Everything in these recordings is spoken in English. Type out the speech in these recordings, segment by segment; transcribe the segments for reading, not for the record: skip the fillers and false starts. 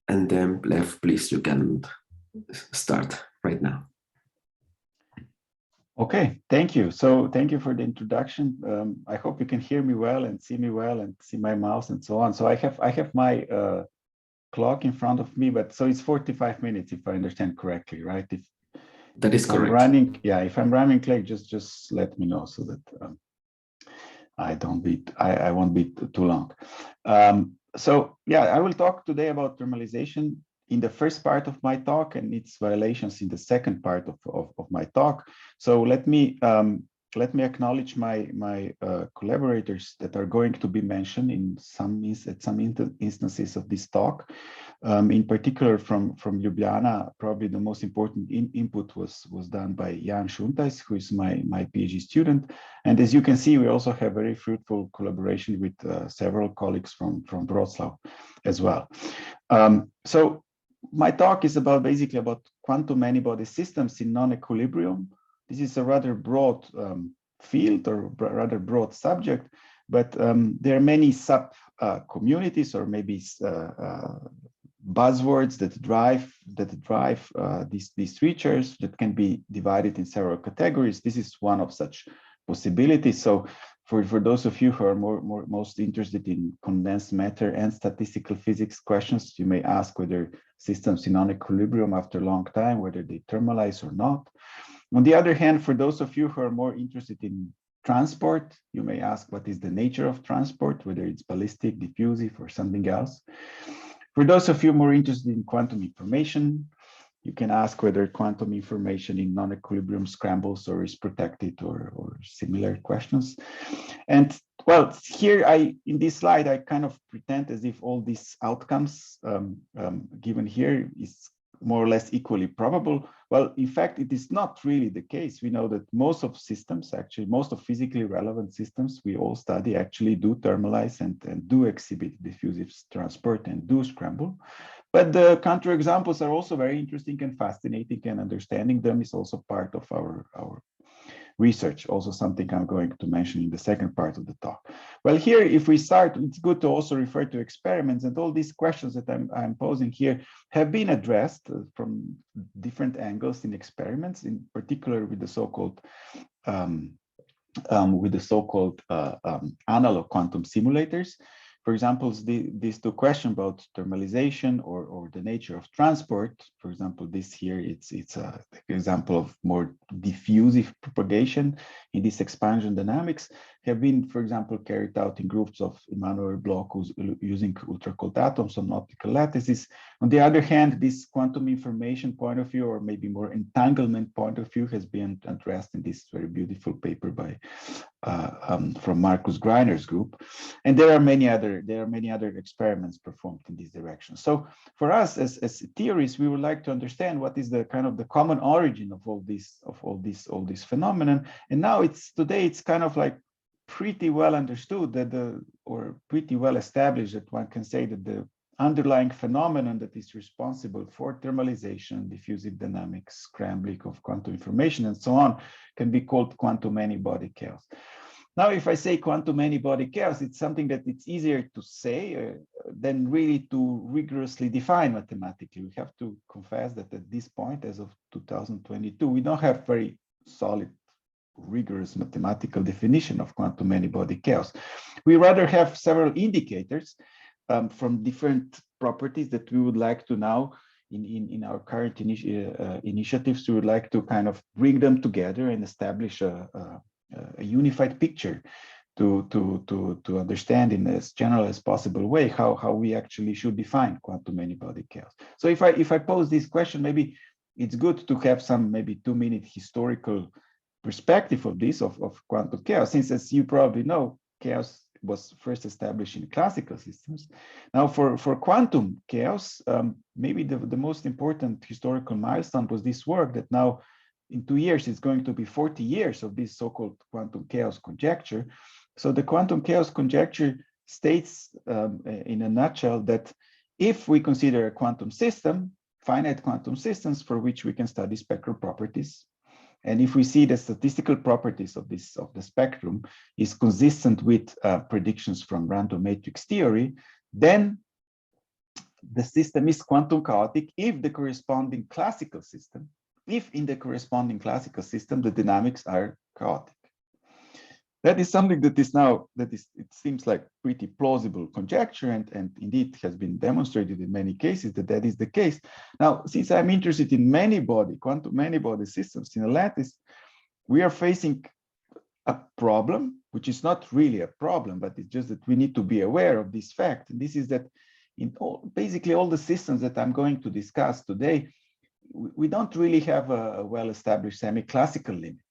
And then, Lev, please, you can start right now. Okay, thank you. So thank you for the introduction. I hope you can hear me well and see me well and see my mouse and so on. So I have my clock in front of me, but so it's 45 minutes if I understand correctly, right? That is correct. I'm running, yeah, if I'm running late, just let me know so that I won't be too long. So yeah, I will talk today about thermalization in the first part of my talk and its violations in the second part of my talk. So let me acknowledge my collaborators that are going to be mentioned in some instances of this talk. In particular, from Ljubljana, probably the most important input was done by Jan Šuntajs, who is my PhD student. And as you can see, we also have very fruitful collaboration with several colleagues from Wrocław as well. So my talk is basically about quantum many-body systems in non-equilibrium. This is a rather broad field or rather broad subject, but there are many sub communities or maybe buzzwords that drive these features that can be divided in several categories. This is one of such possibilities. So for those of you who are most interested in condensed matter and statistical physics questions, you may ask whether systems in non-equilibrium after a long time, whether they thermalize or not. On the other hand, for those of you who are more interested in transport, you may ask what is the nature of transport, whether it's ballistic, diffusive, or something else. For those of you more interested in quantum information, you can ask whether quantum information in non-equilibrium scrambles or is protected or similar questions. And well, here in this slide, I kind of pretend as if all these outcomes given here is more or less equally probable. Well, in fact, it is not really the case. We know that most of systems, actually, most of physically relevant systems we all study actually do thermalize and do exhibit diffusive transport and do scramble. But the counterexamples are also very interesting and fascinating, and understanding them is also part of our research, also something I'm going to mention in the second part of the talk. Well, here, if we start, it's good to also refer to experiments, and all these questions that I'm posing here have been addressed from different angles in experiments, in particular with the so-called analog quantum simulators. For example, these two questions about thermalization or the nature of transport. For example, this here, it's an example of more diffusive propagation in this expansion dynamics, have been, for example, carried out in groups of Immanuel Bloch using ultra-cold atoms on optical lattices. On the other hand, this quantum information point of view, or maybe more entanglement point of view, has been addressed in this very beautiful paper by from Markus Greiner's group. And there are many other experiments performed in this direction. So for us as theorists, we would like to understand what is the kind of the common origin of all this phenomenon. And now today it's kind of like pretty well understood that or pretty well established that one can say that the underlying phenomenon that is responsible for thermalization, diffusive dynamics, scrambling of quantum information, and so on, can be called quantum many-body chaos. Now, if I say quantum many-body chaos, it's something that it's easier to say than really to rigorously define mathematically. We have to confess that at this point, as of 2022, we don't have very solid, rigorous mathematical definition of quantum many-body chaos. We rather have several indicators from different properties that we would like to now, in our current initiatives, we would like to kind of bring them together and establish a unified picture to understand in as general as possible way how we actually should define quantum many-body chaos. So if I pose this question, maybe it's good to have some maybe 2-minute historical perspective of this of quantum chaos, since as you probably know, chaos was first established in classical systems. Now for quantum chaos, maybe the most important historical milestone was this work that now in 2 years it's going to be 40 years of this so-called quantum chaos conjecture. So the quantum chaos conjecture states in a nutshell that if we consider a quantum system, finite quantum systems for which we can study spectral properties, and if we see the statistical properties of the spectrum is consistent with predictions from random matrix theory, then the system is quantum chaotic if the corresponding classical system, if in the corresponding classical system, the dynamics are chaotic. That is something that is now, it seems like pretty plausible conjecture, and indeed has been demonstrated in many cases that is the case. Now, since I'm interested in quantum many-body systems in a lattice, we are facing a problem, which is not really a problem, but it's just that we need to be aware of this fact. And this is that in basically all the systems that I'm going to discuss today, we don't really have a well-established semi-classical limit,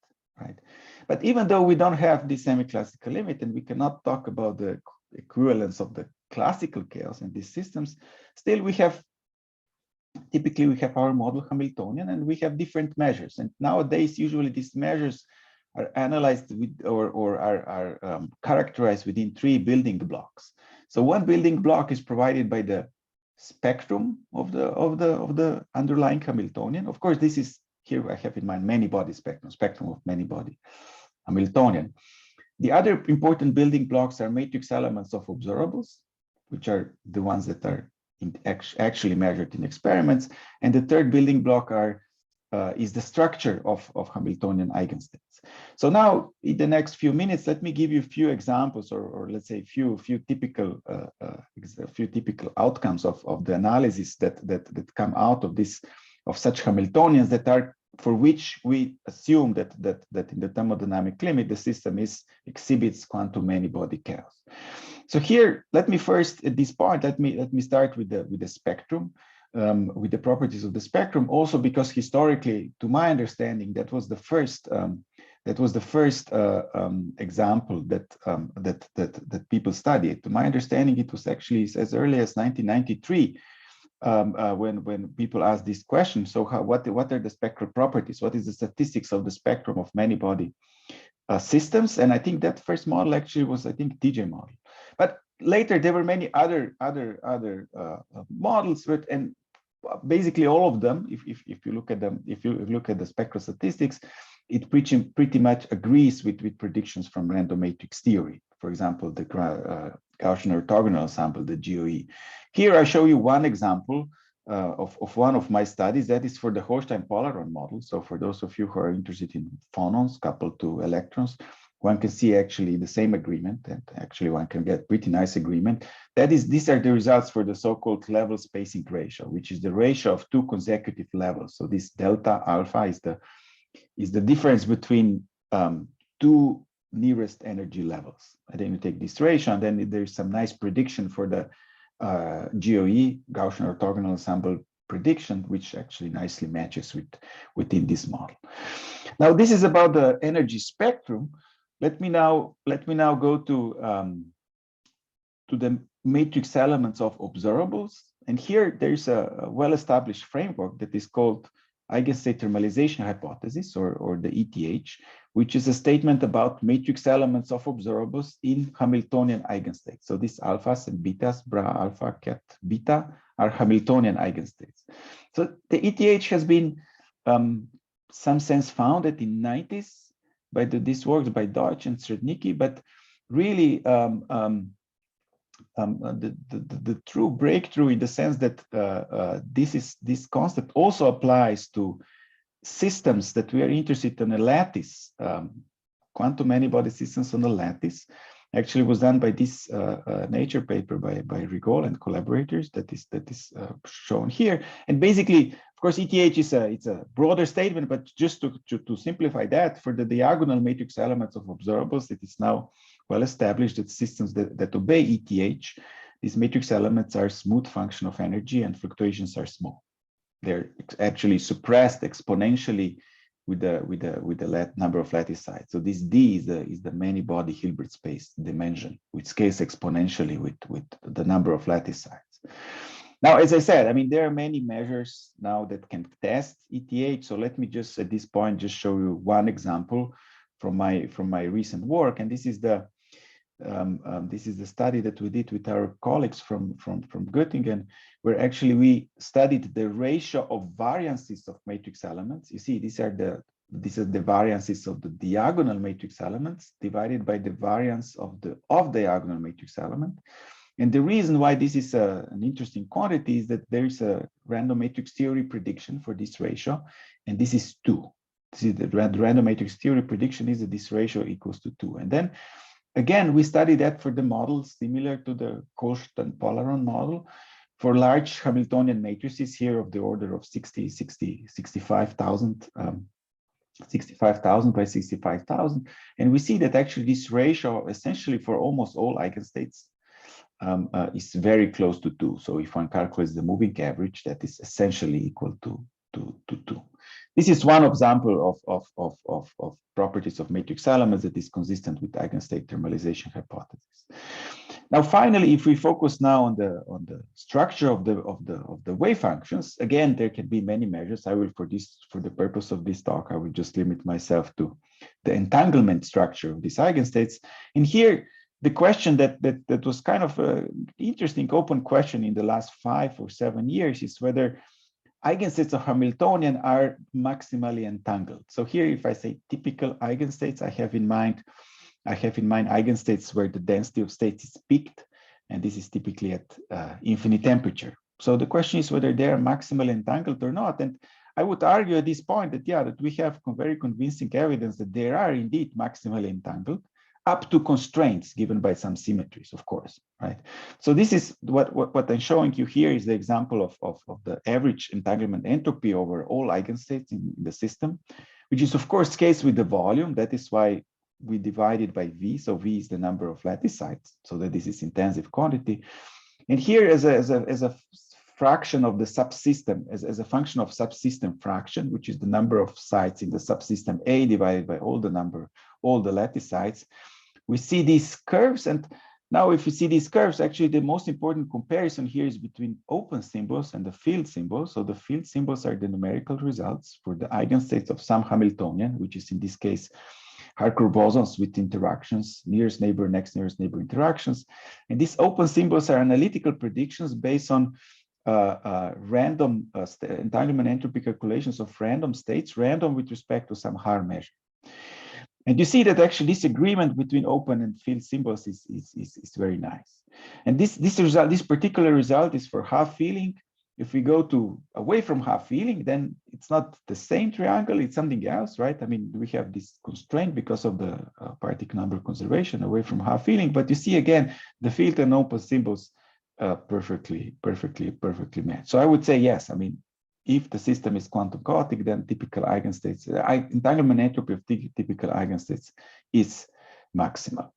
right? But even though we don't have this semi-classical limit, and we cannot talk about the equivalence of the classical chaos in these systems, still typically we have our model Hamiltonian, and we have different measures. And nowadays, usually these measures are analyzed with or are characterized within 3 building blocks. So one building block is provided by the spectrum of the underlying Hamiltonian. Of course, this is here I have in mind many-body spectrum of many-body Hamiltonian. The other important building blocks are matrix elements of observables, which are the ones that are actually measured in experiments. And the third building block is the structure of Hamiltonian eigenstates. So now, in the next few minutes, let me give you a few examples, or let's say few typical outcomes of the analysis that come out of this, of such Hamiltonians that are, for which we assume that in the thermodynamic limit the system exhibits quantum many-body chaos. So here, let me first at this point let me start with the spectrum. With the properties of the spectrum, also because historically, to my understanding, that was the first example that people studied. To my understanding, it was actually as early as 1993 when people asked this question. So what are the spectral properties? What is the statistics of the spectrum of many-body systems? And I think that first model actually was, I think, TJ model. But later there were many other models, and basically all of them, if you look at them, if you look at the spectral statistics, it pretty much agrees with predictions from random matrix theory. For example, the Gaussian orthogonal ensemble, the GOE. Here I show you one example of one of my studies, that is for the Holstein-Polaron model. So for those of you who are interested in phonons coupled to electrons, one can see actually the same agreement, and actually one can get pretty nice agreement. That is, these are the results for the so-called level spacing ratio, which is the ratio of 2 consecutive levels. So this delta alpha is the difference between 2 nearest energy levels. And then you take this ratio, and then there's some nice prediction for the GOE, Gaussian orthogonal ensemble prediction, which actually nicely matches within this model. Now, this is about the energy spectrum. Let me now go to the matrix elements of observables. And here there's a well-established framework that is called eigenstate thermalization hypothesis, or the ETH, which is a statement about matrix elements of observables in Hamiltonian eigenstates. So these alphas and betas, bra alpha, ket beta, are Hamiltonian eigenstates. So the ETH has been, some sense, founded in the 90s by this works by Deutsch and Srednicki, but really the true breakthrough in the sense that this concept also applies to systems that we are interested in a lattice, quantum many-body systems on a lattice, actually was done by this Nature paper by Rigol and collaborators that is shown here. And basically, of course, ETH it's a broader statement, but just to simplify that, for the diagonal matrix elements of observables, it is now well established that systems that obey ETH, these matrix elements are smooth function of energy and fluctuations are small. They're actually suppressed exponentially with the number of lattice sites. So this D is the many-body Hilbert space dimension, which scales exponentially with the number of lattice sites. Now, as I said, I mean, there are many measures now that can test ETH. So let me just at this point just show you one example from my recent work, and this is the study that we did with our colleagues from Göttingen, where actually we studied the ratio of variances of matrix elements. You see, these are the variances of the diagonal matrix elements divided by the variance of the off-diagonal matrix element. And the reason why this is an interesting quantity is that there's a random matrix theory prediction for this ratio, and this is 2. This is the random matrix theory prediction is that this ratio equals to 2. And then again, we study that for the models similar to the Colston-Polaron model for large Hamiltonian matrices here of the order of 65,000 65,000 by 65,000. And we see that actually this ratio essentially for almost all eigenstates is very close to 2. So if one calculates the moving average, that is essentially equal to 2. This is one example of properties of matrix elements that is consistent with eigenstate thermalization hypothesis. Now, finally, if we focus now on the structure of the wave functions, again, there can be many measures. I will, for the purpose of this talk, I will just limit myself to the entanglement structure of these eigenstates. And here, the question that was kind of an interesting open question in the last 5 or 7 years is whether eigenstates of Hamiltonian are maximally entangled. So here, if I say typical eigenstates, I have in mind eigenstates where the density of states is peaked, and this is typically at infinite temperature. So the question is whether they are maximally entangled or not. And I would argue at this point that, yeah, that we have very convincing evidence that they are indeed maximally entangled, up to constraints given by some symmetries, of course, right? So this is what I'm showing you here is the example of the average entanglement entropy over all eigenstates in the system, which is of course case with the volume. That is why we divide it by V. So V is the number of lattice sites, so that this is intensive quantity. And here as a fraction of the subsystem, as a function of subsystem fraction, which is the number of sites in the subsystem A divided by all the lattice sites, we see these curves. And now if you see these curves, actually the most important comparison here is between open symbols and the field symbols. So the field symbols are the numerical results for the eigenstates of some Hamiltonian, which is in this case Harcourt bosons with interactions, nearest neighbor, next nearest neighbor interactions. And these open symbols are analytical predictions based on random entanglement entropy calculations of random states, random with respect to some Haar measure. And you see that actually this agreement between open and field symbols is very nice. And this particular result is for half filling. If we go away from half filling, then it's not the same triangle, it's something else, right? I mean, we have this constraint because of the particle number conservation away from half filling, but you see again, the field and open symbols perfectly match. So I would say yes. I mean, if the system is quantum chaotic, then typical eigenstates, entanglement entropy of typical eigenstates is maximal.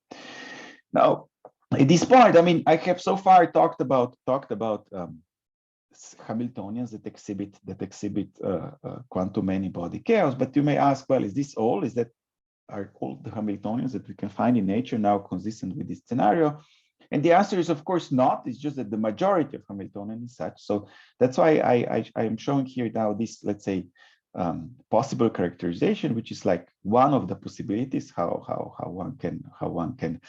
Now, at this point, I mean, I have so far talked about Hamiltonians that exhibit quantum many-body chaos, but you may ask, well, is this all? Are all the Hamiltonians that we can find in nature now consistent with this scenario? And the answer is, of course, not. It's just that the majority of Hamiltonian is such. So that's why I am showing here now this, let's say, possible characterization, which is like one of the possibilities how one can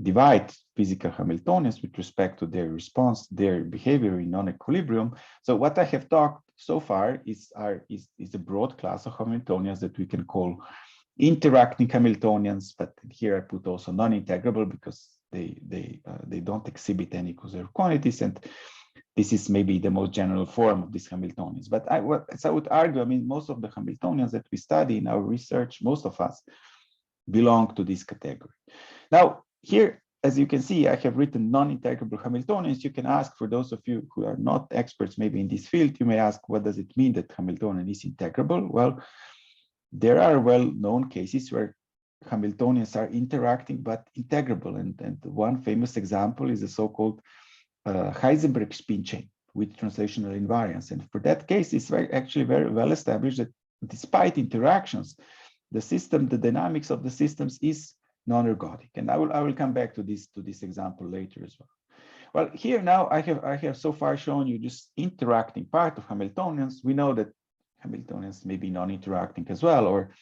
divide physical Hamiltonians with respect to their response, their behavior in non-equilibrium. So what I have talked so far is a broad class of Hamiltonians that we can call interacting Hamiltonians, but here I put also non-integrable because they don't exhibit any conserved quantities, and this is maybe the most general form of these Hamiltonians. But as I would argue, I mean, most of the Hamiltonians that we study in our research, most of us belong to this category. Now, here, as you can see, I have written non-integrable Hamiltonians. You can ask, for those of you who are not experts maybe in this field, you may ask, what does it mean that Hamiltonian is integrable? Well, there are well-known cases where Hamiltonians are interacting but integrable, and one famous example is the so-called Heisenberg spin chain with translational invariance. And for that case, it's actually very well established that despite interactions, the dynamics of the systems is non-ergodic. And I will come back to this example later as well. Well, here now I have so far shown you this interacting part of Hamiltonians. We know that Hamiltonians may be non-interacting as well, or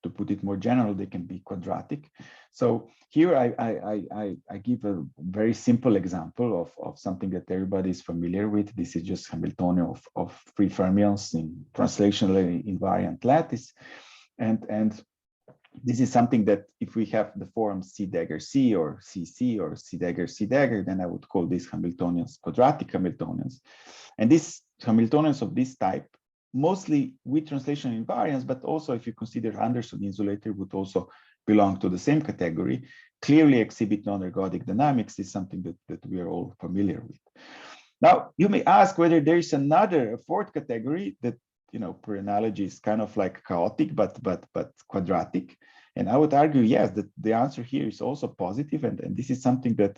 to put it more general, they can be quadratic. So here I give a very simple example of something that everybody is familiar with. This is just Hamiltonian of free fermions in translationally invariant lattice. And This is something that if we have the form C dagger C or CC or C dagger, then I would call these Hamiltonians quadratic Hamiltonians. And these Hamiltonians of this type, mostly with translation invariance, but also if you consider Anderson insulator would also belong to the same category, clearly exhibit non-ergodic dynamics is something that we are all familiar with. Now, you may ask whether there is a fourth category that, you know, per analogy is kind of like chaotic, but quadratic. And I would argue, yes, that the answer here is also positive. And this is something that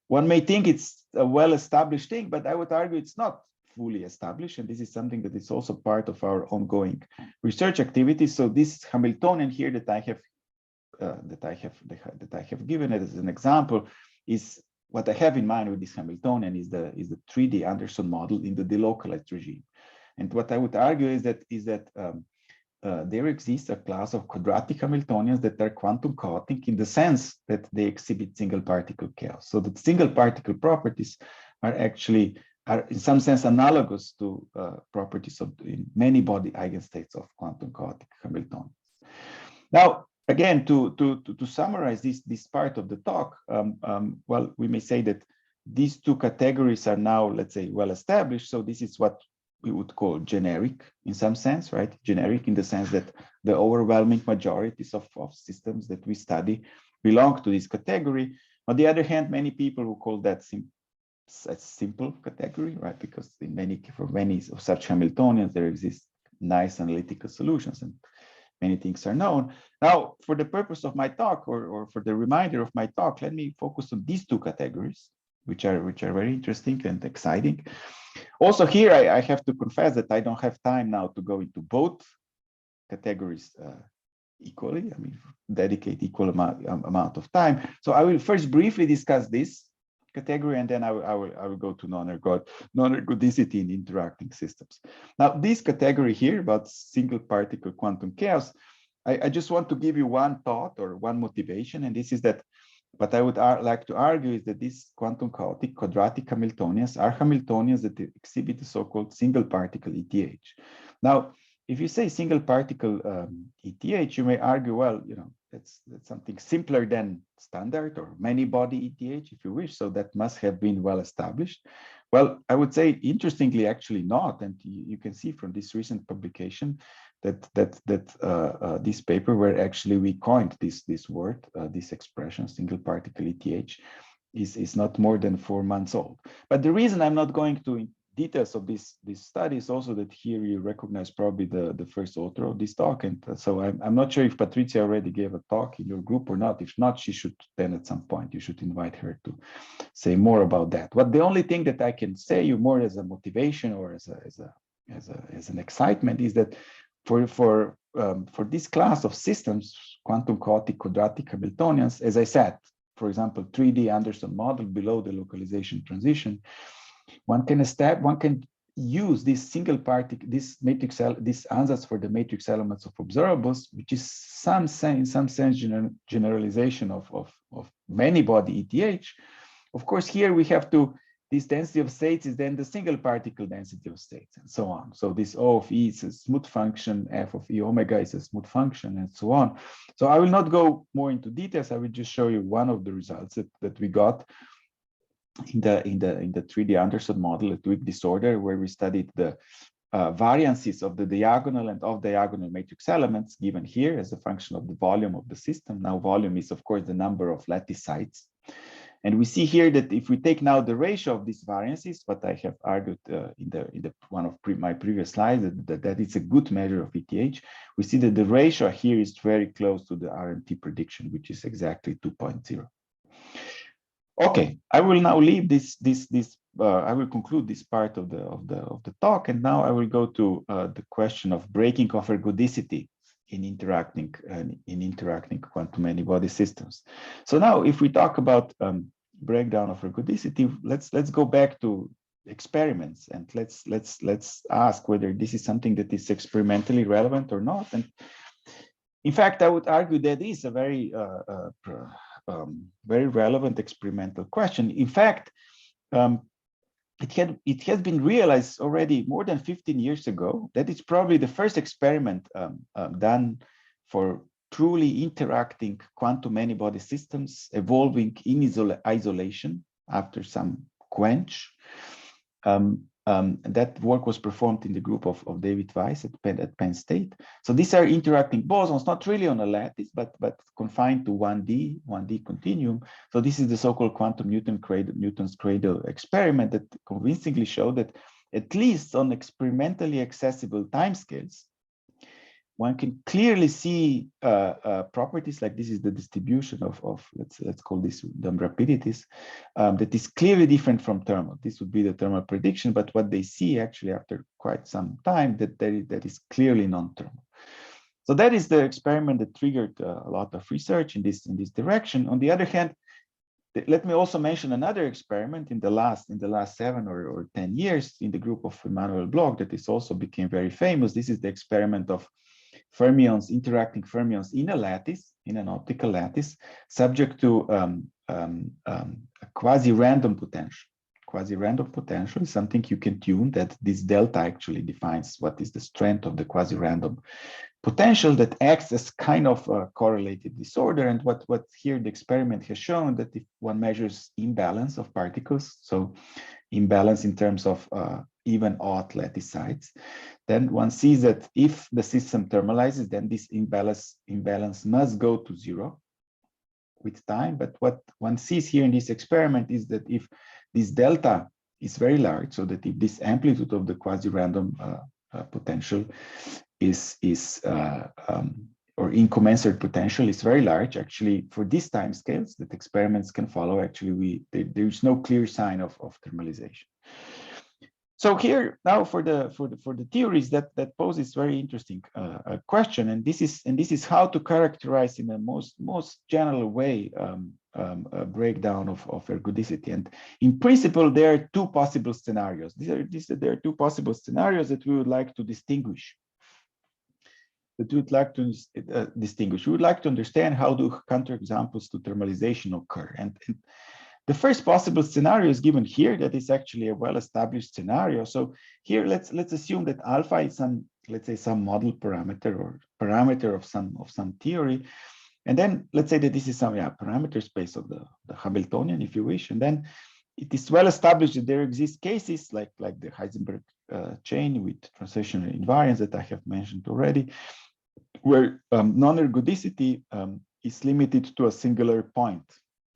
one may think it's a well-established thing, but I would argue it's not fully established. And this is something that is also part of our ongoing research activities. So this Hamiltonian here that I have given it as an example is what I have in mind with this Hamiltonian is the 3D Anderson model in the delocalized regime. And what I would argue is that there exists a class of quadratic Hamiltonians that are quantum chaotic in the sense that they exhibit single particle chaos. So the single particle properties are in some sense analogous to properties of in many body eigenstates of quantum chaotic Hamiltonians. Now, again, to summarize this part of the talk, well, we may say that these two categories are now, let's say, well established. So this is what we would call generic in some sense, right? Generic in the sense that the overwhelming majorities of systems that we study belong to this category. On the other hand, many people will call that a simple category, right? Because for many of such Hamiltonians, there exist nice analytical solutions and many things are known. Now, for the purpose of my talk or for the reminder of my talk, let me focus on these two categories, which are very interesting and exciting. Also here, I have to confess that I don't have time now to go into both categories equally. I mean, dedicate equal amount of time. So I will first briefly discuss this category, and then I will go to non-ergodicity in interacting systems. Now, this category here about single particle quantum chaos, I just want to give you one thought or one motivation, and this is that what I would like to argue is that these quantum chaotic quadratic Hamiltonians are Hamiltonians that exhibit the so-called single particle ETH. Now, if you say single particle ETH, you may argue, well, you know, that's something simpler than standard or many body ETH, if you wish. So that must have been well established. Well, I would say, interestingly, actually not. And you can see from this recent publication that this paper where actually we coined this word, this expression, single particle ETH, is not more than 4 months old. But the reason I'm not going to details of this study is also that here you recognize probably the first author of this talk. And so I'm not sure if Patricia already gave a talk in your group or not. If not, she should then at some point, you should invite her to say more about that. But the only thing that I can say you more as a motivation or as an excitement is that for this class of systems, quantum chaotic quadratic Hamiltonians, as I said, for example, 3D Anderson model below the localization transition, one can use this single particle, this ansatz for the matrix elements of observables, which is in some sense generalization of many body ETH. Of course, here we have this density of states is then the single particle density of states and so on. So this O of E is a smooth function, F of E omega is a smooth function, and so on. So I will not go more into details. I will just show you one of the results that we got in the 3D Anderson model at weak disorder, where we studied the variances of the diagonal and off-diagonal matrix elements given here as a function of the volume of the system. Now, volume is, of course, the number of lattice sites. And we see here that if we take now the ratio of these variances, what I have argued in one of my previous slides, that it's a good measure of ETH, we see that the ratio here is very close to the RMT prediction, which is exactly 2.0. Okay, I will now leave I will conclude this part of the talk, and now I will go to the question of breaking of ergodicity in interacting quantum many-body systems. So now, if we talk about breakdown of ergodicity, let's go back to experiments and let's ask whether this is something that is experimentally relevant or not. And in fact, I would argue that is a very relevant experimental question. In fact, it has been realized already more than 15 years ago that it's probably the first experiment done for truly interacting quantum many-body systems evolving in isolation after some quench. That work was performed in the group of David Weiss at Penn State. So these are interacting bosons, not really on a lattice, but confined to 1D continuum. So this is the so-called quantum Newton's cradle experiment that convincingly showed that at least on experimentally accessible timescales, one can clearly see properties like this is the distribution of let's call this the rapidities that is clearly different from thermal. This would be the thermal prediction, but what they see actually after quite some time that is clearly non-thermal. So that is the experiment that triggered a lot of research in this direction. On the other hand, let me also mention another experiment in the last 7 or 10 years in the group of Emmanuel Bloch that is also became very famous. This is the experiment of fermions, interacting fermions in a lattice, in an optical lattice, subject to a quasi-random potential. Quasi-random potential is something you can tune, that this delta actually defines what is the strength of the quasi-random potential that acts as kind of a correlated disorder. And what here the experiment has shown that if one measures imbalance of particles, so imbalance in terms of even odd lattice sites, then one sees that if the system thermalizes, then this imbalance must go to 0 with time. But what one sees here in this experiment is that if this delta is very large, so that if this amplitude of the quasi-random potential or incommensurate potential is very large, actually for these time scales that experiments can follow, actually there is no clear sign of thermalization. So here now for the theories that poses very interesting question, and this is how to characterize in the most general way a breakdown of ergodicity. And in principle, there are two possible scenarios. There are two possible scenarios that we would like to distinguish. We would like to understand how do counterexamples to thermalization occur. And the first possible scenario is given here. That is actually a well-established scenario. So here, let's assume that alpha is some, let's say, some model parameter or parameter of some theory, and then let's say that this is some parameter space of the Hamiltonian, if you wish. And then it is well established that there exist cases like the Heisenberg chain with translational invariance that I have mentioned already, where non-ergodicity is limited to a singular point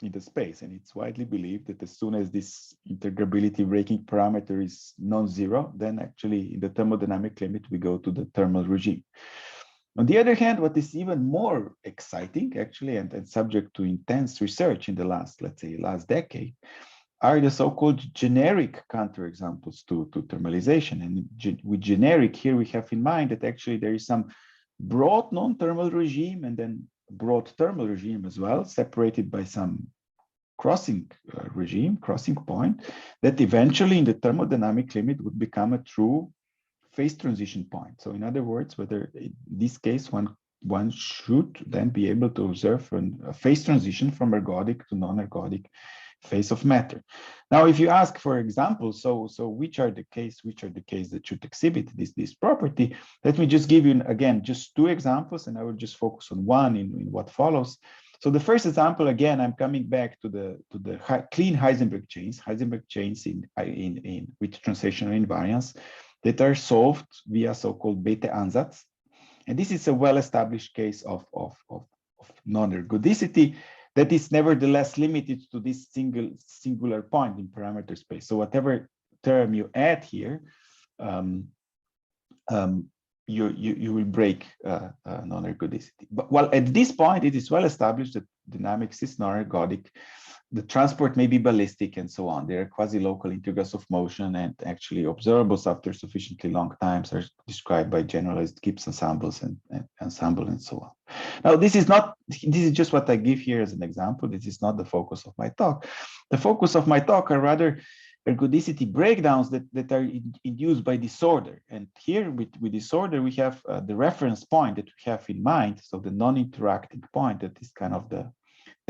in the space. And it's widely believed that as soon as this integrability breaking parameter is non-zero, then actually in the thermodynamic limit, we go to the thermal regime. On the other hand, what is even more exciting actually, and subject to intense research in the last decade, are the so-called generic counterexamples to thermalization. And with generic here, we have in mind that actually there is some broad non-thermal regime and then broad thermal regime as well, separated by some crossing point that eventually in the thermodynamic limit would become a true phase transition point. So in other words, whether in this case one should then be able to observe a phase transition from ergodic to non-ergodic phase of matter. Now, if you ask for examples, so which are the case that should exhibit this property, let me just give you again just two examples, and I will just focus on one in what follows. So the first example, again, I'm coming back to the clean Heisenberg chains in with translational invariance that are solved via so-called beta ansatz, and this is a well-established case of non-ergodicity that is nevertheless limited to this singular point in parameter space. So whatever term you add here, you will break non-ergodicity. But while at this point, it is well established that dynamics is non-ergodic, the transport may be ballistic and so on. There are quasi-local integrals of motion, and actually observables after sufficiently long times are described by generalized Gibbs ensembles and ensemble and so on. Now, this is just what I give here as an example. This is not the focus of my talk. The focus of my talk are rather ergodicity breakdowns that are induced by disorder. And here with disorder, we have the reference point that we have in mind. So the non-interacting point that is kind of the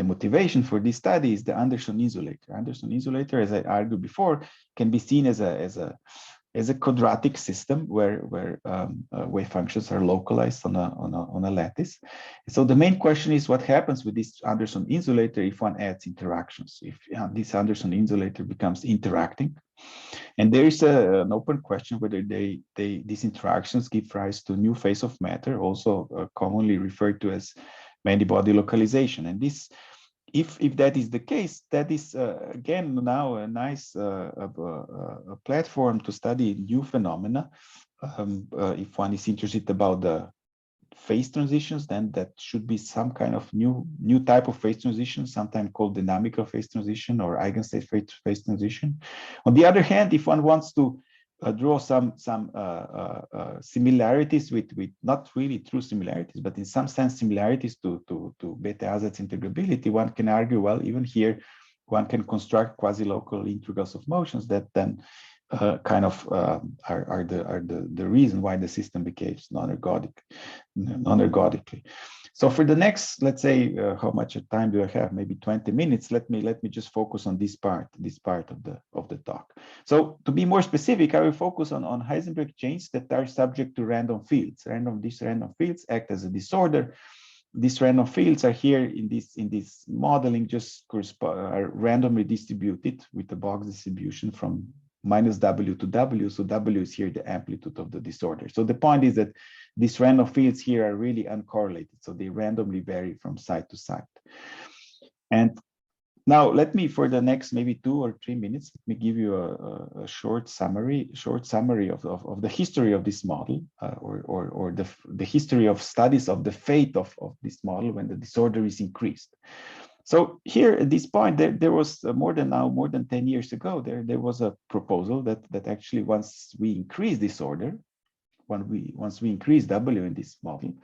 motivation for this study is the Anderson insulator. Anderson insulator, as I argued before, can be seen as a as a quadratic system where wave functions are localized on a lattice. So the main question is what happens with this Anderson insulator if one adds interactions, if this Anderson insulator becomes interacting. And there is an open question whether these interactions give rise to new phase of matter, also commonly referred to as many-body localization. And this, if that is the case, that is again now a nice a platform to study new phenomena. If one is interested about the phase transitions, then that should be some kind of new type of phase transition, sometimes called dynamical phase transition or eigenstate phase transition. On the other hand, if one wants to draw some similarities with not really true similarities, but in some sense similarities to Bethe-Azad's integrability, one can argue, well, even here one can construct quasi-local integrals of motions that then kind of are the reason why the system behaves non-ergodically. So for the next, let's say, how much time do I have? Maybe 20 minutes. Let me just focus on this part of the talk. So to be more specific, I will focus on Heisenberg chains that are subject to random fields. These random fields act as a disorder. These random fields are here in this modeling, just are randomly distributed with the box distribution from minus W to W. So W is here the amplitude of the disorder. So the point is that these random fields here are really uncorrelated. So they randomly vary from side to side. And now let me, for the next maybe 2 or 3 minutes, let me give you a short summary of the history of this model, or the history of studies of the fate of this model when the disorder is increased. So here at this point, there was more than 10 years ago, there was a proposal that actually once we increase disorder, once we increase W in this model,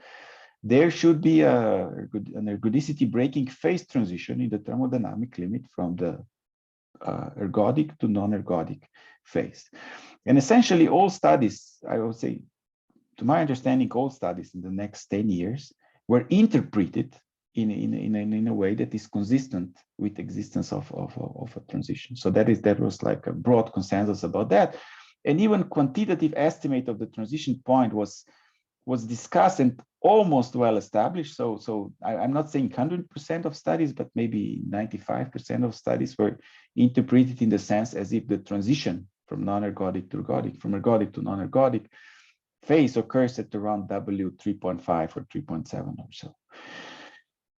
there should be an ergodicity breaking phase transition in the thermodynamic limit from the ergodic to non-ergodic phase. And essentially all studies, I would say, to my understanding, all studies in the next 10 years were interpreted in a way that is consistent with existence of a transition. So that was like a broad consensus about that. And even quantitative estimate of the transition point was discussed and almost well established. So I'm not saying 100% of studies, but maybe 95% of studies were interpreted in the sense as if the transition from non-ergodic to ergodic, from ergodic to non-ergodic phase occurs at around W 3.5 or 3.7 or so.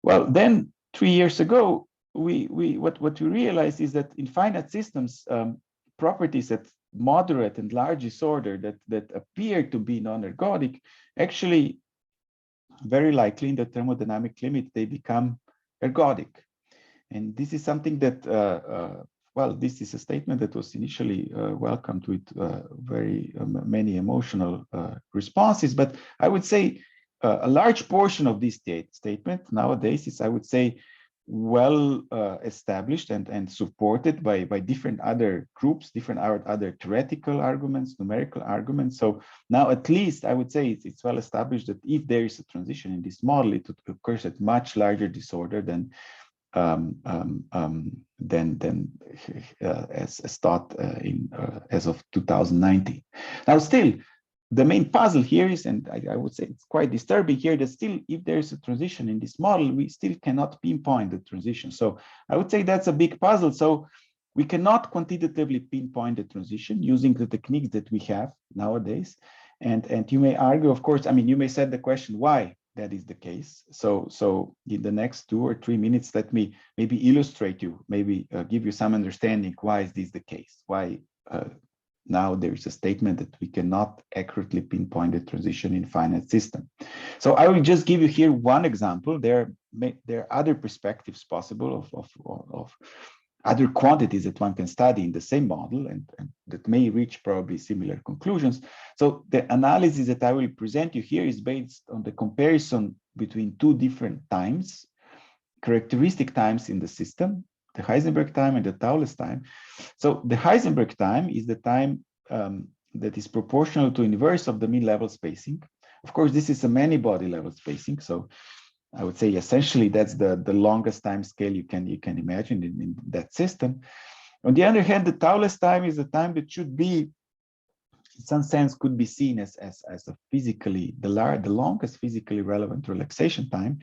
Well, then 3 years ago, what we realized is that in finite systems, properties at moderate and large disorder that appear to be non-ergodic, actually very likely in the thermodynamic limit, they become ergodic. And this is something that, well, this is a statement that was initially welcomed with very many emotional responses. But I would say a large portion of this statement nowadays is, I would say, well established and supported by different other groups, different other theoretical arguments, numerical arguments. So now at least I would say it's well established that if there is a transition in this model, it occurs at much larger disorder than as thought as of 2019. Now still, the main puzzle here is, and I would say it's quite disturbing here, that still, if there's a transition in this model, we still cannot pinpoint the transition. So I would say that's a big puzzle. So we cannot quantitatively pinpoint the transition using the techniques that we have nowadays. And you may argue, of course, I mean, you may set the question why that is the case. So in the next 2 or 3 minutes, let me maybe illustrate you, maybe give you some understanding why is this the case, why now there is a statement that we cannot accurately pinpoint the transition in finite system. So I will just give you here one example. There are other perspectives possible of other quantities that one can study in the same model and that may reach probably similar conclusions. So the analysis that I will present you here is based on the comparison between 2 different times, characteristic times in the system, the Heisenberg time and the Thouless time. So the Heisenberg time is the time that is proportional to inverse of the mean level spacing. Of course, this is a many-body level spacing. So I would say essentially that's the longest time scale you can imagine in that system. On the other hand, the Thouless time is the time that should be in some sense could be seen as a physically, the longest physically relevant relaxation time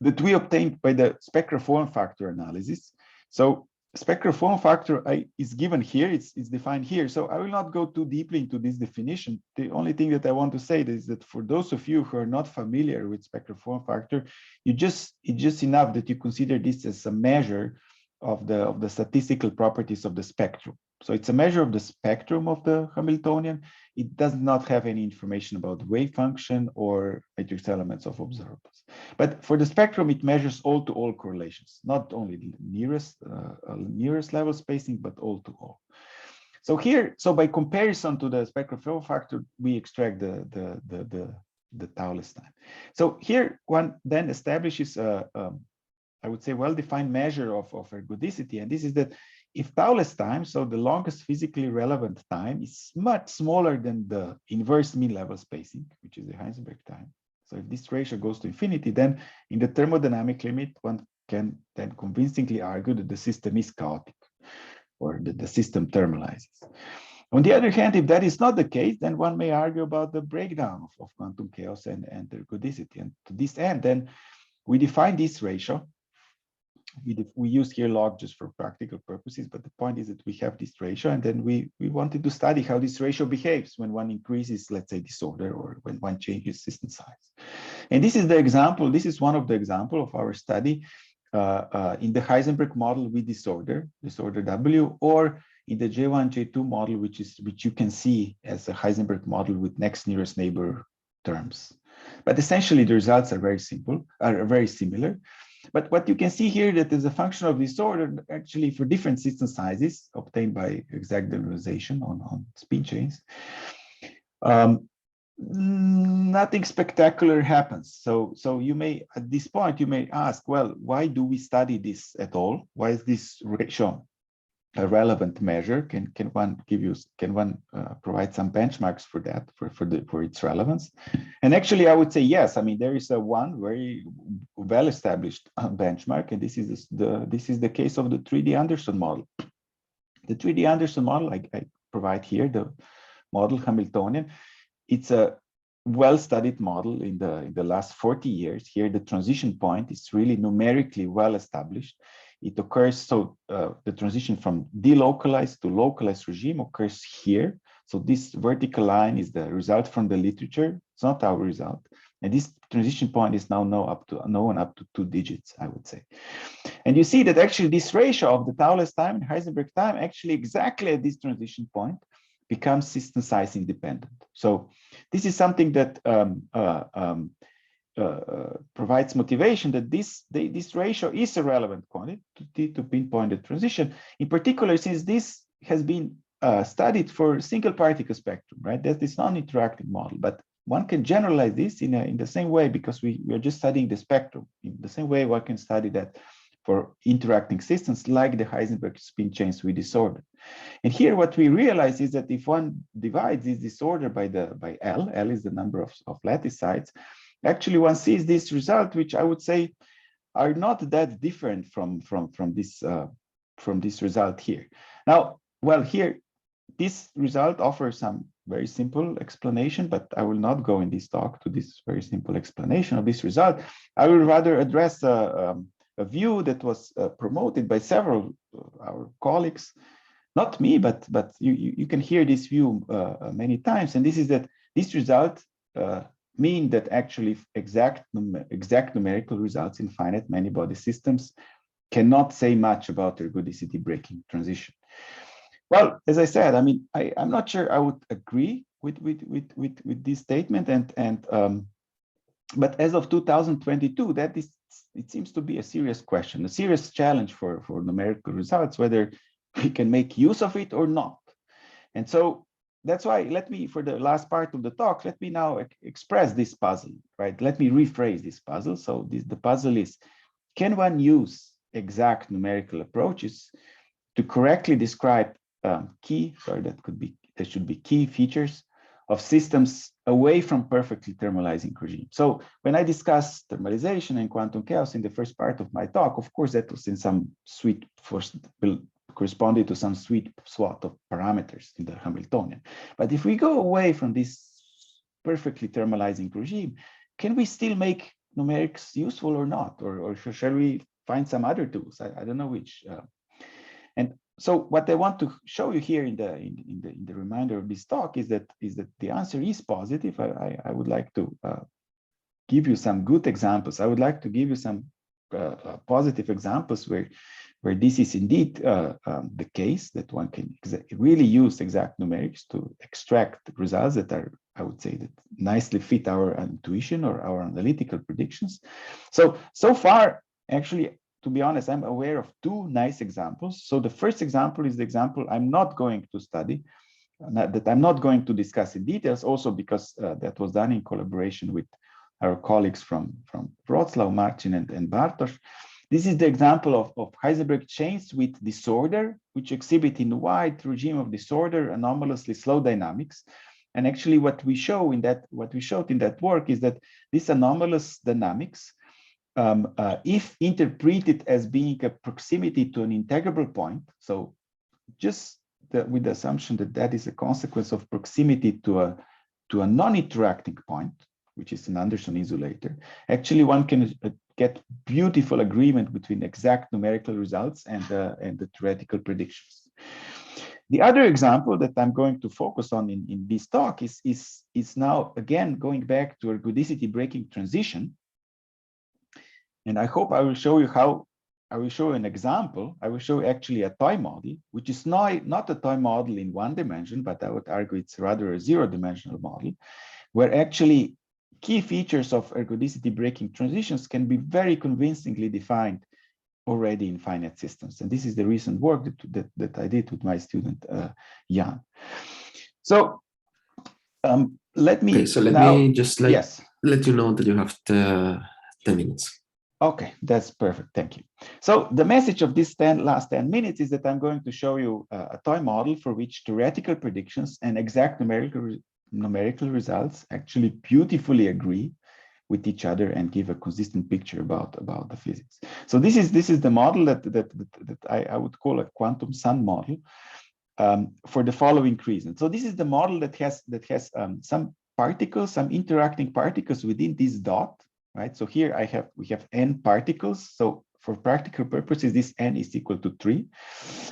that we obtained by the spectral form factor analysis. So spectral form factor is given here, it's defined here. So I will not go too deeply into this definition. The only thing that I want to say is that for those of you who are not familiar with spectral form factor, it's just enough that you consider this as a measure of the statistical properties of the spectrum. So it's a measure of the spectrum of the Hamiltonian. It does not have any information about wave function or matrix elements of observables. But for the spectrum, it measures all-to-all correlations, not only the nearest level spacing, but all-to-all. So here, so by comparison to the spectral form factor, we extract the tau-less time. So here one then establishes I would say well-defined measure of ergodicity, and this is that if tau-less time, so the longest physically relevant time, is much smaller than the inverse mean level spacing, which is the Heisenberg time. So if this ratio goes to infinity, then in the thermodynamic limit, one can then convincingly argue that the system is chaotic, or that the system thermalizes. On the other hand, if that is not the case, then one may argue about the breakdown of quantum chaos and ergodicity. And to this end, then we define this ratio. We use here log just for practical purposes, but the point is that we have this ratio, and then we wanted to study how this ratio behaves when one increases, let's say, disorder, or when one changes system size. And this is the example. This is one of the examples of our study in the Heisenberg model with disorder W, or in the J1, J2 model, which you can see as a Heisenberg model with next nearest neighbor terms. But essentially, the results are very similar. But what you can see here, that is a function of disorder actually for different system sizes obtained by exact generalization on spin chains. Nothing spectacular happens. So you may, at this point, you may ask, well, why do we study this at all? Why is this ratio a relevant measure? Can one provide some benchmarks for that, for its relevance? And actually, I would say yes. I mean, there is one very well-established benchmark, and this is the case of the 3D Anderson model. The 3D Anderson model, I provide here the model Hamiltonian. It's a well-studied model in the last 40 years. Here, the transition point is really numerically well-established. It occurs, so the transition from delocalized to localized regime occurs here. So this vertical line is the result from the literature. It's not our result. And this transition point is now known up to 2 digits, I would say. And you see that actually this ratio of the tau-less time and Heisenberg time actually exactly at this transition point becomes system size independent. So this is something that provides motivation that this ratio is a relevant quantity to pinpoint the transition, in particular, since this has been studied for single particle spectrum, right? That is non-interactive model, but one can generalize this in the same way, because we are just studying the spectrum. In the same way, one can study that for interacting systems like the Heisenberg spin chains with disorder. And here what we realize is that if one divides this disorder by L is the number of lattice sites, actually one sees this result, which I would say are not that different from this result here. Now, well, here, this result offers some very simple explanation, but I will not go in this talk to this very simple explanation of this result. I will rather address a view that was promoted by several our colleagues, not me, but you can hear this view many times, and this is that this result mean that actually exact numerical results in finite many-body systems cannot say much about ergodicity breaking transition. Well, as I said, I mean, I'm not sure I would agree with this statement, but as of 2022, it seems to be a serious question, a serious challenge for numerical results, whether we can make use of it or not. And so that's why, for the last part of the talk, let me now express this puzzle, right? Let me rephrase this puzzle. So the puzzle is, can one use exact numerical approaches to correctly describe there should be key features of systems away from perfectly thermalizing regime. So when I discuss thermalization and quantum chaos in the first part of my talk, of course, that was in some sweet corresponded to some sweet spot of parameters in the Hamiltonian. But if we go away from this perfectly thermalizing regime, can we still make numerics useful or not? Or shall we find some other tools? I don't know which. And so what I want to show you here in the remainder of this talk is that the answer is positive. I would like to give you some good examples. I would like to give you some positive examples where this is indeed the case, that one can really use exact numerics to extract results that are, I would say, that nicely fit our intuition or our analytical predictions. So far, actually, to be honest, I'm aware of two nice examples. So the first example is the example I'm not going to study, that I'm not going to discuss in details, also because that was done in collaboration with our colleagues from Wroclaw, Marcin and Bartosz. This is the example of Heisenberg chains with disorder, which exhibit in wide regime of disorder anomalously slow dynamics. And actually what we showed in that work is that this anomalous dynamics, if interpreted as being a proximity to an integrable point, so just with the assumption that that is a consequence of proximity to a non-interacting point, which is an Anderson insulator, actually one can get beautiful agreement between exact numerical results and the theoretical predictions. The other example that I'm going to focus on in this talk is now again going back to ergodicity breaking transition. And I hope I will show you how. I will show an example. I will show actually a toy model, which is not a toy model in one dimension, but I would argue it's rather a zero-dimensional model, where actually key features of ergodicity breaking transitions can be very convincingly defined already in finite systems. And this is the recent work that I did with my student, Jan. So let me me just let you know that you have 10 minutes. Okay, that's perfect. Thank you. So the message of this last 10 minutes is that I'm going to show you a toy model for which theoretical predictions and exact numerical results actually beautifully agree with each other and give a consistent picture about the physics. So this is the model that I would call a quantum sun model for the following reason. So this is the model that has some particles, some interacting particles within this dot. Right. So here we have n particles. So for practical purposes, this n is equal to 3.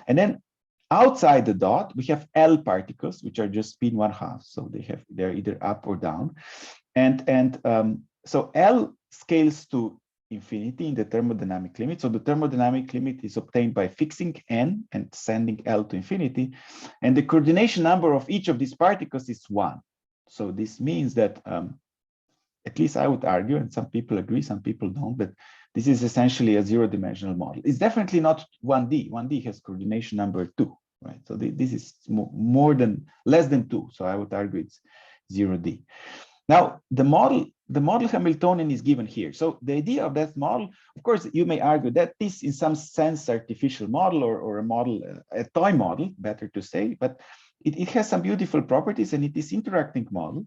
And then outside the dot, we have L particles, which are just spin 1/2. So they're either up or down. And so L scales to infinity in the thermodynamic limit. So the thermodynamic limit is obtained by fixing n and sending L to infinity. And the coordination number of each of these particles is 1. So this means that at least I would argue, and some people agree, some people don't, but this is essentially a zero-dimensional model. It's definitely not 1D. 1D has coordination number 2, right? So this is less than 2. So I would argue it's 0D. Now the model Hamiltonian is given here. So the idea of that model, of course, you may argue that this in some sense artificial model or a model, a toy model, better to say, but it has some beautiful properties, and it is interacting model.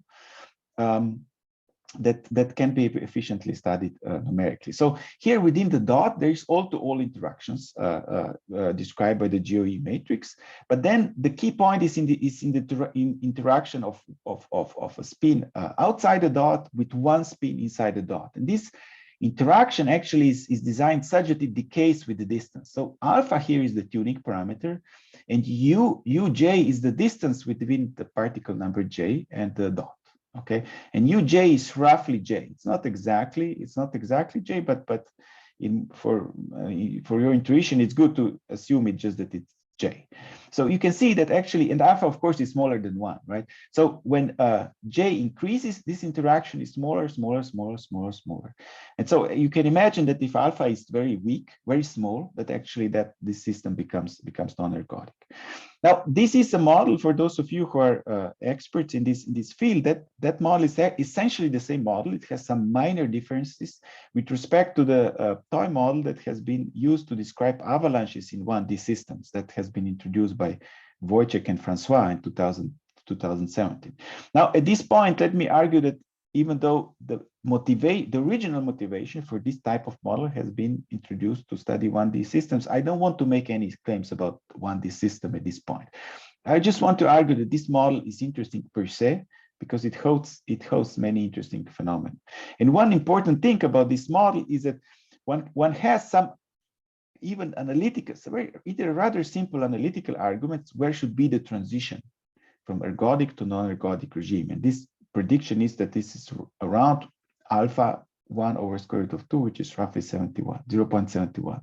That can be efficiently studied numerically. So here within the dot, there is all-to-all interactions described by the GOE matrix. But then the key point is in the interaction of a spin outside the dot with one spin inside the dot. And this interaction actually is designed such that it decays with the distance. So alpha here is the tuning parameter, and uj is the distance between the particle number j and the dot. Okay, and uj is roughly j. It's not exactly j, but for your intuition, it's good to assume it just that it's j. So you can see that actually, and alpha of course is smaller than 1, right? So when j increases, this interaction is smaller. And so you can imagine that if alpha is very weak, very small, that actually this system becomes non-ergodic. Now, this is a model for those of you who are experts in this field. That model is essentially the same model. It has some minor differences with respect to the toy model that has been used to describe avalanches in 1D systems that has been introduced by Wojciech and Francois in 2017. Now, at this point, let me argue that even though the original motivation for this type of model has been introduced to study 1D systems, I don't want to make any claims about 1D system at this point. I just want to argue that this model is interesting per se, because it hosts many interesting phenomena. And one important thing about this model is that one has some even analytical, either rather simple analytical arguments where should be the transition from ergodic to non-ergodic regime. And this prediction is that this is around alpha 1 over square root of 2, which is roughly 0.71.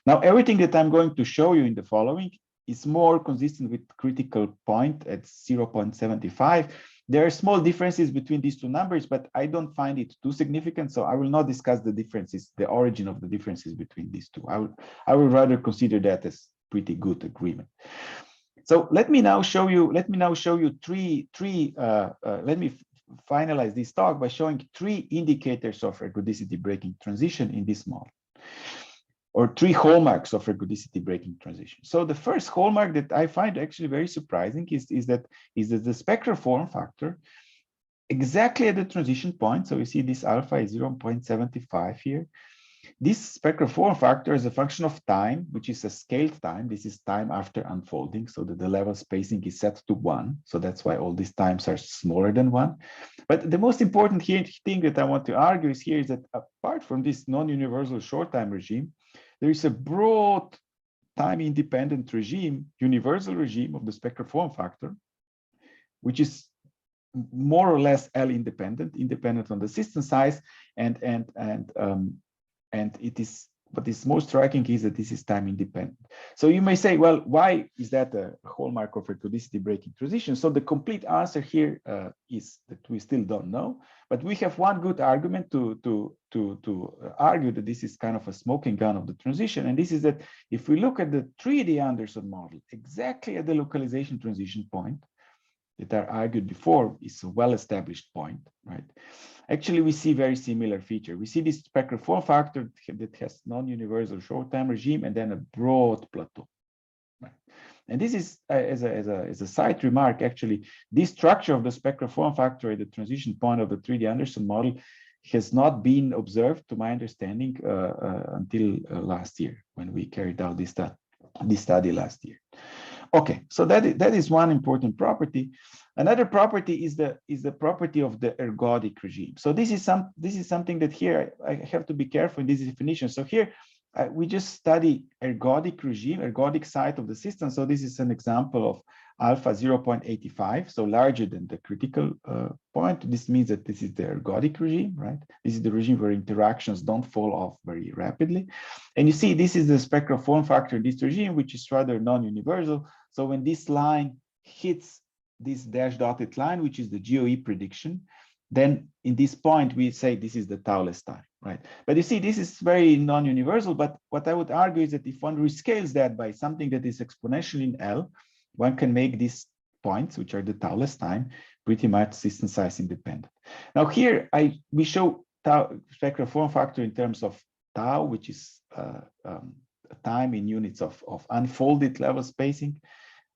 Now, everything that I'm going to show you in the following is more consistent with critical point at 0.75. There are small differences between these two numbers, but I don't find it too significant. So I will not discuss the differences, the origin of the differences between these two. I will rather consider that as pretty good agreement. So let me now show you three. Let me finalize this talk by showing 3 indicators of ergodicity breaking transition in this model, or 3 hallmarks of ergodicity breaking transition. So the first hallmark that I find actually very surprising is that the spectral form factor exactly at the transition point. So you see this alpha is 0.75 here. This spectral form factor is a function of time, which is a scaled time. This is time after unfolding, so that the level spacing is set to 1. So that's why all these times are smaller than 1. But the most important thing that I want to argue is that apart from this non-universal short time regime, there is a broad time-independent regime, universal regime of the spectral form factor, which is more or less L independent on the system size, and it is, what is most striking is that this is time independent. So you may say, well, why is that a hallmark of ergodicity breaking transition? So the complete answer here is that we still don't know, but we have one good argument to argue that this is kind of a smoking gun of the transition. And this is that if we look at the 3D Anderson model, exactly at the localization transition point that I argued before is a well-established point, right? Actually, we see very similar feature. We see this spectral form factor that has non-universal short time regime and then a broad plateau. Right? And this is, as a side remark, actually, this structure of the spectral form factor at the transition point of the 3D Anderson model has not been observed, to my understanding, until last year, when we carried out this study last year. Okay, so that is one important property. Another property is the property of the ergodic regime. So this is something that here I have to be careful in this definition. So here we just study ergodic regime, ergodic side of the system. So this is an example of alpha 0.85, so larger than the critical point. This means that this is the ergodic regime, right? This is the regime where interactions don't fall off very rapidly. And you see, this is the spectral form factor in this regime, which is rather non-universal. So when this line hits this dash dotted line, which is the GOE prediction, then in this point, we say this is the tau-less time, right? But you see, this is very non-universal, but what I would argue is that if one rescales that by something that is exponential in L, one can make these points, which are the tau-less time, pretty much system size independent. Now here, we show tau spectral form factor in terms of tau, which is time in units of unfolded level spacing.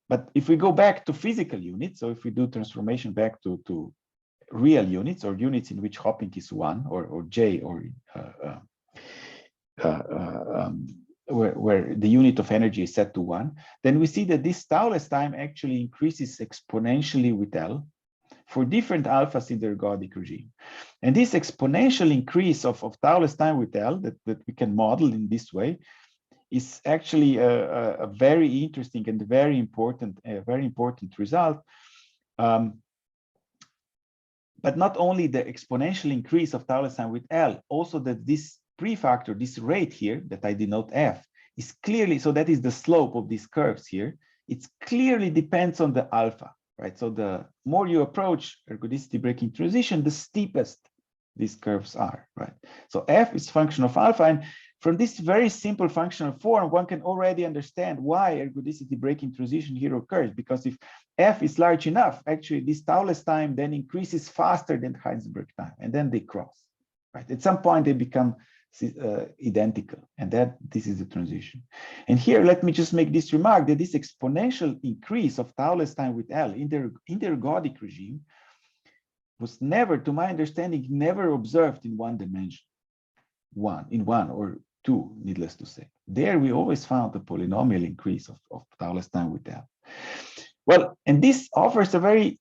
But if we go back to physical units, so if we do transformation back to real units, or units in which hopping is 1, or J, or where the unit of energy is set to 1, then we see that this tau-less time actually increases exponentially with L for different alphas in the ergodic regime. And this exponential increase of tau-less time with L that we can model in this way is actually a very interesting and very important result. But not only the exponential increase of tau-less time with L, also that this prefactor, this rate here that I denote F, is clearly, so that is the slope of these curves here, it clearly depends on the alpha, right? So the more you approach ergodicity breaking transition, the steepest these curves are, right? So F is function of alpha, and from this very simple functional form, one can already understand why ergodicity breaking transition here occurs, because if F is large enough, actually this tau-less time then increases faster than Heisenberg time, and then they cross, right? At some point they become identical, and this is the transition. And here, let me just make this remark that this exponential increase of tau-less time with L in the ergodic regime was never, to my understanding, never observed in one dimension, one or two, needless to say. There we always found a polynomial increase of tau time with L. Well, and this offers a very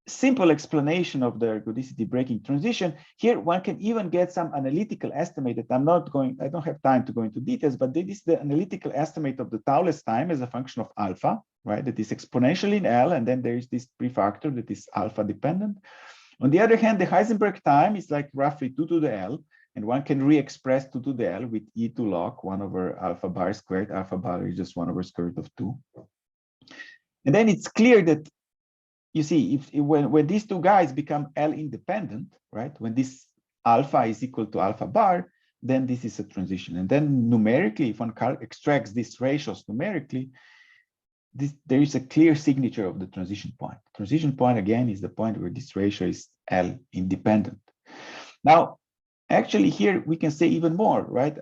simple explanation of the ergodicity breaking transition. Here one can even get some analytical estimate that I don't have time to go into details, but this is the analytical estimate of the tau-less time as a function of alpha, right? That is exponential in L, and then there is this prefactor that is alpha dependent. On the other hand, the Heisenberg time is like roughly 2 to the L, and one can re-express 2 to the L with E2 log 1 over alpha bar squared. Alpha bar is just 1 over square root of 2. And then it's clear that, you see, when these two guys become L independent, right? When this alpha is equal to alpha bar, then this is a transition. And then numerically, if one extracts these ratios numerically, there is a clear signature of the transition point. Transition point, again, is the point where this ratio is L independent. Now, actually here we can say even more, right?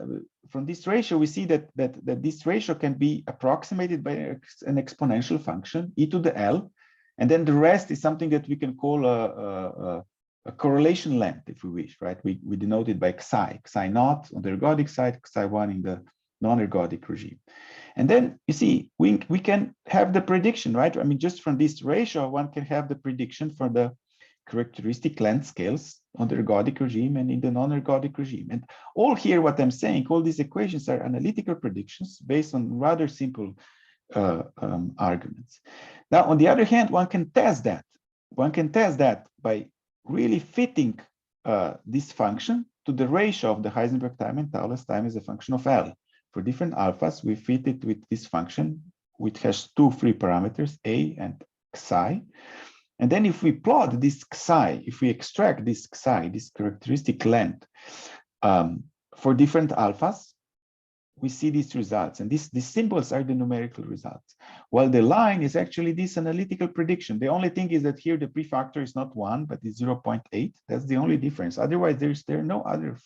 From this ratio, we see that this ratio can be approximated by an exponential function, e to the L, and then the rest is something that we can call a correlation length, if we wish, right? We denote it by xi naught on the ergodic side, xi1 in the non-ergodic regime. And then you see, we can have the prediction, right? I mean, just from this ratio, one can have the prediction for the characteristic length scales on the ergodic regime and in the non-ergodic regime. And all here, what I'm saying, all these equations are analytical predictions based on rather simple arguments. Now, on the other hand, one can test that. One can test that by really fitting this function to the ratio of the Heisenberg time and tau-less time as a function of L. For different alphas, we fit it with this function, which has two free parameters, A and xi. And then if we plot this xi, if we extract this xi, this characteristic length for different alphas, we see these results. And these symbols are the numerical results. While the line is actually this analytical prediction. The only thing is that here the prefactor is not 1, but it's 0.8. That's the only difference. Otherwise, there are no other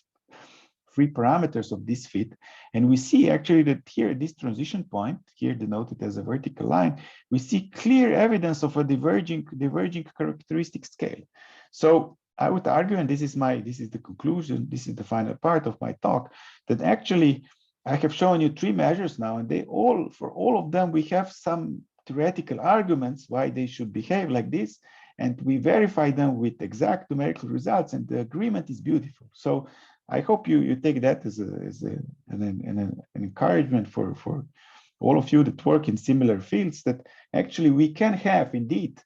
free parameters of this fit. And we see actually that here, this transition point, here denoted as a vertical line, we see clear evidence of a diverging characteristic scale. So I would argue, and this is the conclusion, this is the final part of my talk, that actually I have shown you 3 measures now, and for all of them, we have some theoretical arguments why they should behave like this, and we verify them with exact numerical results, and the agreement is beautiful. So I hope you take that as an encouragement for all of you that work in similar fields, that actually we can have indeed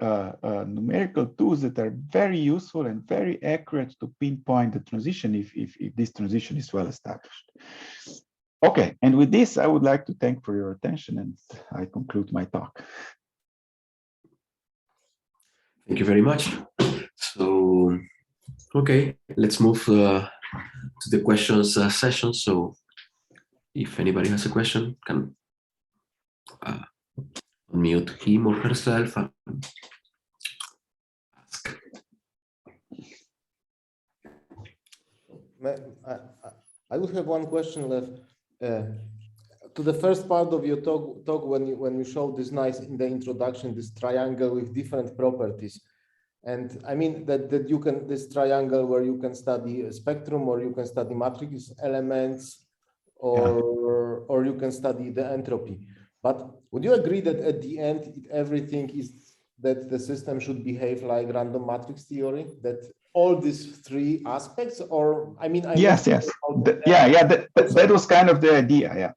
numerical tools that are very useful and very accurate to pinpoint the transition if this transition is well established. Okay, and with this, I would like to thank for your attention, and I conclude my talk. Thank you very much. So, okay, let's move to the questions session. So if anybody has a question, can unmute him or herself and ask. I would have one question, Lev. To the first part of your talk when you showed this nice in the introduction, this triangle with different properties. And I mean that you can, this triangle where you can study a spectrum, or you can study matrix elements, or you can study the entropy. But would you agree that at the end, everything is that the system should behave like random matrix theory? That all these 3 aspects, or I mean, yes. That was kind of the idea. Yeah,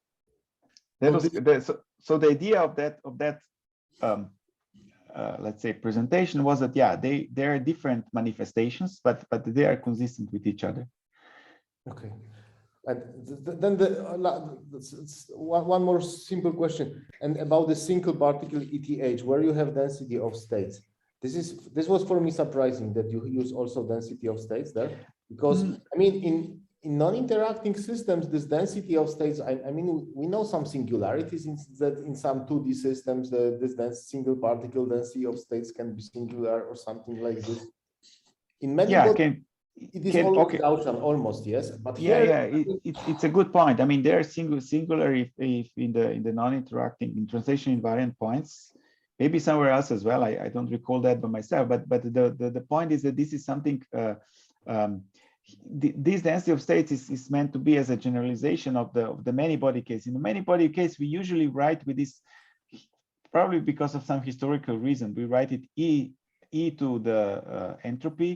that was so the idea of that. Let's say presentation was that there are different manifestations, but they are consistent with each other. Okay, and then one more simple question, and about the single particle ETH, where you have density of states. This was for me surprising that you use also density of states there, because I mean in non-interacting systems, this density of states, I mean, we know some singularities in some 2D systems, this single particle density of states can be singular or something like this. In many it is almost Gaussian, almost, yes. But it's a good point. I mean, they are singular if in the non-interacting, in translation invariant points, maybe somewhere else as well. I don't recall that by myself, but the point is that this is something, this density of states is meant to be as a generalization of the many-body case. In the many-body case, we usually write with this, probably because of some historical reason, we write it e to the entropy,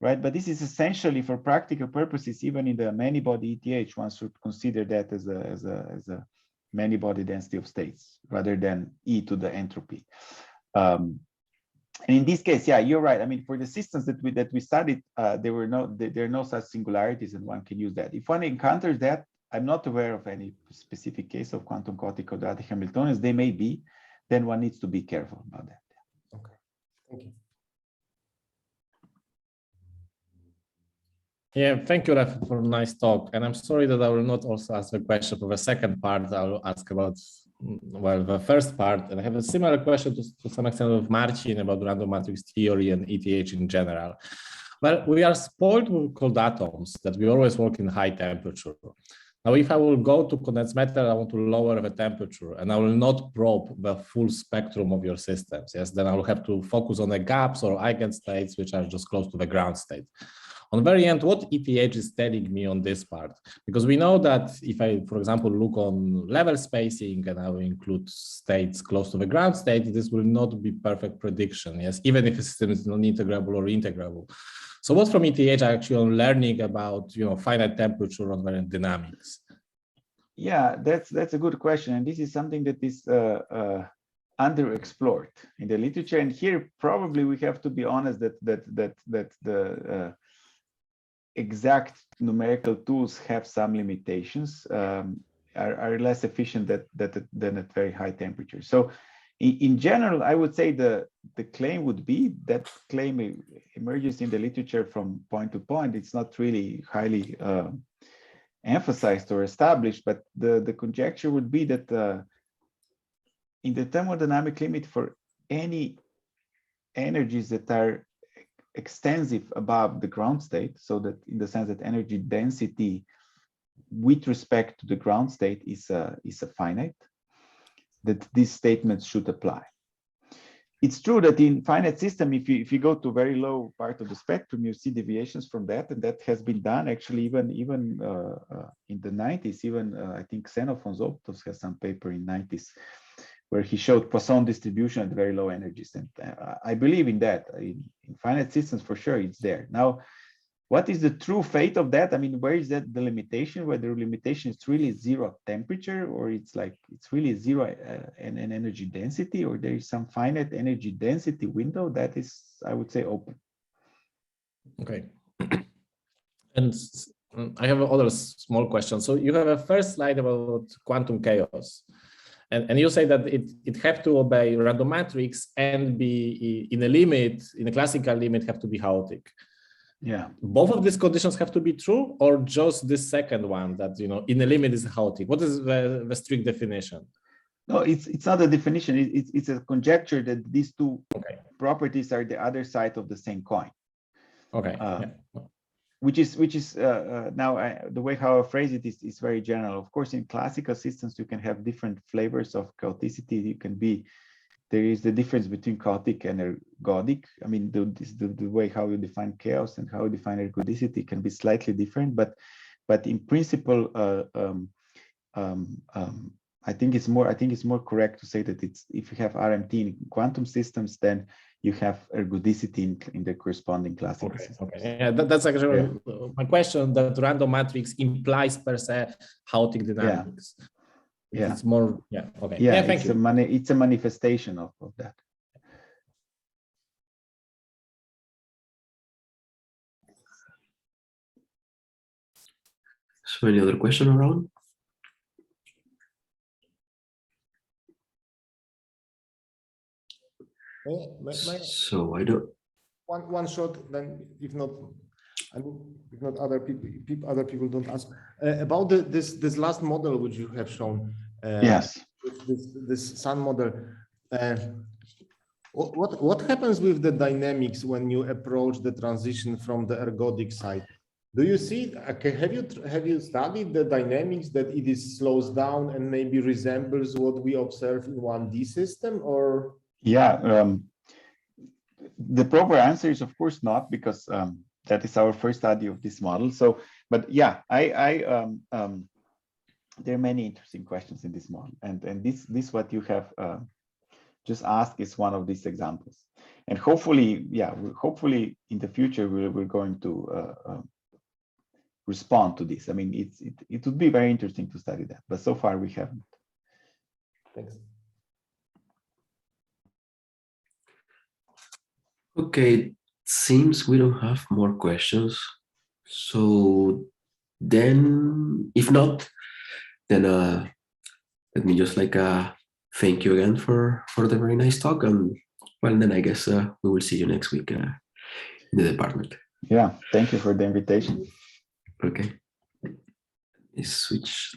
right? But this is essentially, for practical purposes, even in the many-body ETH, one should consider that as a many-body density of states rather than e to the entropy. And in this case, yeah, you're right. I mean, for the systems that we studied, there are no such singularities, and one can use that. If one encounters that, I'm not aware of any specific case of quantum chaotic quadratic Hamiltonians. They may be, then one needs to be careful about that. Okay, thank you. Yeah, thank you, Lev, for a nice talk. And I'm sorry that I will not also ask a question for the second part. I will ask about, well, the first part. And I have a similar question to some extent with Marcin about random matrix theory and ETH in general. Well, we are spoiled with cold atoms that we always work in high temperature. Now, if I will go to condensed matter, I want to lower the temperature and I will not probe the full spectrum of your systems. Yes, then I will have to focus on the gaps or eigenstates, which are just close to the ground state. On the very end, what ETH is telling me on this part? Because we know that if I, for example, look on level spacing and I will include states close to the ground state, this will not be perfect prediction, yes, even if a system is non-integrable or integrable. So what from ETH are actually learning about, finite temperature on variant dynamics? Yeah, that's a good question. And this is something that is underexplored in the literature. And here, probably we have to be honest that the exact numerical tools have some limitations, are less efficient than at very high temperatures. So in general, I would say the claim would be that claim emerges in the literature from point to point. It's not really highly emphasized or established, but the conjecture would be that in the thermodynamic limit for any energies that are extensive above the ground state, so that in the sense that energy density with respect to the ground state is a finite, that these statements should apply. It's true that in finite system, if you go to very low part of the spectrum, you see deviations from that, and that has been done actually even in the 90s. Even I think Xenophon Zoptos has some paper in 90s where he showed Poisson distribution at very low energies. And I believe in that. In finite systems, for sure, it's there. Now, what is the true fate of that? I mean, where is that the limitation? Whether the limitation is really zero temperature, or it's really zero an energy density, or there is some finite energy density window that is, I would say, open. Okay. And I have another small question. So you have a first slide about quantum chaos. And you say that it have to obey random matrix and be in a limit, in a classical limit, have to be chaotic. Yeah. Both of these conditions have to be true, or just this second one that, in a limit is chaotic? What is the strict definition? No, it's not a definition. It's a conjecture that these two properties are the other side of the same coin. Okay. Which is now the way how I phrase it is very general. Of course, in classical systems, you can have different flavors of chaoticity. There is the difference between chaotic and ergodic. I mean, the way how you define chaos and how you define ergodicity can be slightly different, but in principle, I think it's more correct to say that if you have RMT in quantum systems, then you have ergodicity in the corresponding classical systems. Okay. Yeah, that's actually my question. That random matrix implies per se chaotic dynamics. Yeah. It's more. Yeah. Okay. Yeah. Thank you. It's a manifestation of that. So any other question around? So I don't. One shot, then if not other people don't ask about this last model which you have shown. Yes. This sun model. What happens with the dynamics when you approach the transition from the ergodic side? Do you see? Okay, have you studied the dynamics that it slows down and maybe resembles what we observe in 1D system, or Yeah, the proper answer is of course not, because that is our first study of this model. So, but yeah, there are many interesting questions in this model, and this what you have just asked is one of these examples. And hopefully, yeah, hopefully in the future we're going to respond to this. I mean, it would be very interesting to study that, but so far we haven't. Thanks. Okay, seems we don't have more questions. So then, if not, then let me just thank you again for the very nice talk. And well, then I guess we will see you next week in the department. Yeah, thank you for the invitation. Okay. Let's switch.